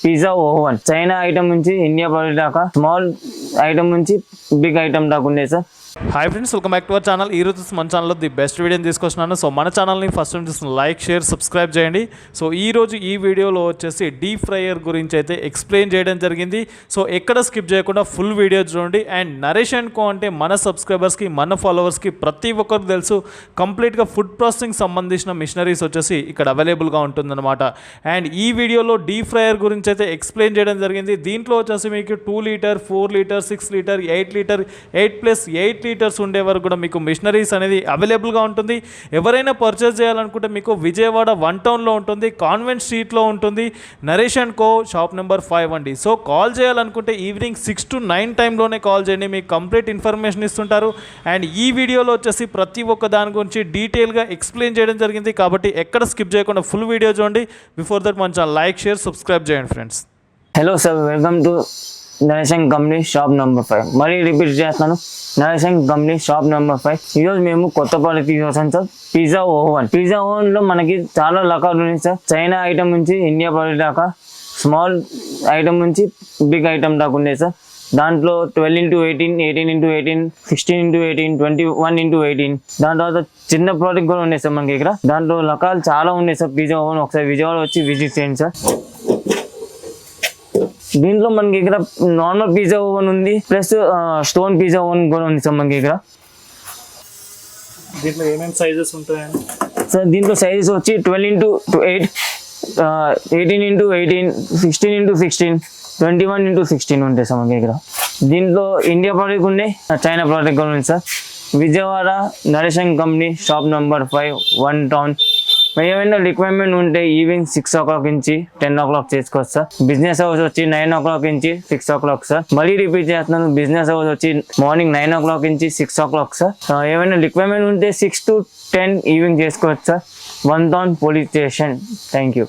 Pizza oven China item నుంచి India product దాకా small item నుంచి బిగ్ ఐటమ్ దాకా ఉంది sir. Hi friends, welcome back to our channel. ఈ రోజు మన ఛానల్లో ది బెస్ట్ వీడియోని తీసుకొచ్చినాను. సో మన ఛానల్ని ఫస్ట్ నుంచి లైక్, షేర్, సబ్స్క్రైబ్ చేయండి. సో ఈ వీడియోలో వచ్చేసి డీప్ ఫ్రైయర్ గురించి అయితే ఎక్స్ప్లెయిన్ చేయడం జరిగింది. సో ఎక్కడ స్కిప్ చేయకుండా ఫుల్ వీడియో చూడండి. అండ్ నరేష్ అండ్ కో అంటే మన సబ్స్క్రైబర్స్కి, మన ఫాలోవర్స్కి ప్రతి ఒక్కరికి తెలుసు కంప్లీట్గా ఫుడ్ ప్రాసెసింగ్ సంబంధించిన మిషనరీస్ వచ్చేసి ఇక్కడ అవైలబుల్గా ఉంటుందన్నమాట. అండ్ ఈ వీడియోలో డీప్ ఫ్రైయర్ గురించి అయితే ఎక్స్ప్లెయిన్ చేయడం జరిగింది. దీంట్లో వచ్చేసి మీకు 2 litre, 4 litre, 6 litre, 8 litre, 8+8 litres ఉండే వరకు కూడా మీకు మిషనరీస్ అనేది అవైలబుల్గా ఉంటుంది. ఎవరైనా పర్చేస్ చేయాలనుకుంటే మీకు విజయవాడ 1 టౌన్లో ఉంటుంది, కాన్వెంట్ స్ట్రీట్లో ఉంటుంది, Naresh and co shop number 5 అండి. సో కాల్ చేయాలనుకుంటే ఈవినింగ్ 6 to 9 టైంలోనే కాల్ చేయండి, మీకు కంప్లీట్ ఇన్ఫర్మేషన్ ఇస్తుంటారు. అండ్ ఈ వీడియోలో వచ్చేసి ప్రతి ఒక్క దాని గురించి డీటెయిల్గా ఎక్స్ప్లెయిన్ చేయడం జరిగింది కాబట్టి ఎక్కడ స్కిప్ చేయకుండా ఫుల్ వీడియో చూడండి. బిఫోర్ దట్ మన ఛానల్ లైక్, షేర్, సబ్స్క్రైబ్ చేయండి friends. Hello sir, welcome to Naresh and company shop number 5. మరీ రిపీట్ చేస్తున్నాను, Naresh and company shop number 5. ఈరోజు మేము కొత్త ప్రోడక్ట్ తీసుకొచ్చాం సార్, పిజ్జా ఓవెన్. పిజ్జా ఓవెన్లో మనకి చాలా రకాలు ఉన్నాయి సార్. చైనా ఐటమ్ నుంచి ఇండియా ప్రోడక్ట్ దాకా స్మాల్ ఐటమ్ నుంచి బిగ్ ఐటమ్ దాకా ఉన్నాయి సార్. దాంట్లో 12x18, 18x18, 16x18, 21x18, దాని తర్వాత చిన్న ప్రోడక్ట్ కూడా ఉన్నాయి సార్ మనకి ఇక్కడ. దాంట్లో రకాలు చాలా ఉన్నాయి సార్ పిజ్జా ఓవెన్. ఒకసారి విజయవాడ వచ్చి విజిట్ చేయండి సార్. దీంట్లో మనకి ఇక్కడ నార్మల్ పిజ్జా ఓవెన్ ఉంది, ప్లస్ స్టోన్ పిజ్జా ఓవెన్ కూడా ఉంది సార్ మనకి ఇక్కడ. దీంట్లో ఏమేమి సైజెస్ ఉంటాయండి సార్? దీంట్లో సైజెస్ వచ్చి 12x8, 18x18, 16x16, 21x16 ఉంటాయి సార్ మనకి ఇక్కడ. దీంట్లో ఇండియా ప్రోడక్ట్ ఉన్నాయి, చైనా ప్రోడక్ట్ కూడా ఉంది sir. Vijayawada Naresh and company shop number 5, 1 town. ఏమైనా రిక్వైర్మెంట్ ఉంటే ఈవినింగ్ 6 o'clock నుంచి 10 o'clock చేసుకోవచ్చు సార్. బిజినెస్ అవర్స్ వచ్చి 9 o'clock నుంచి 6 o'clock సార్. మళ్ళీ రిపీట్ చేస్తున్నాను, బిజినెస్ అవర్స్ వచ్చి మార్నింగ్ 9 o'clock నుంచి 6 o'clock సార్. ఏమైనా రిక్వైర్మెంట్ ఉంటే 6 to 10 ఈవినింగ్ చేసుకోవచ్చు sir. 1 town police station. Thank you.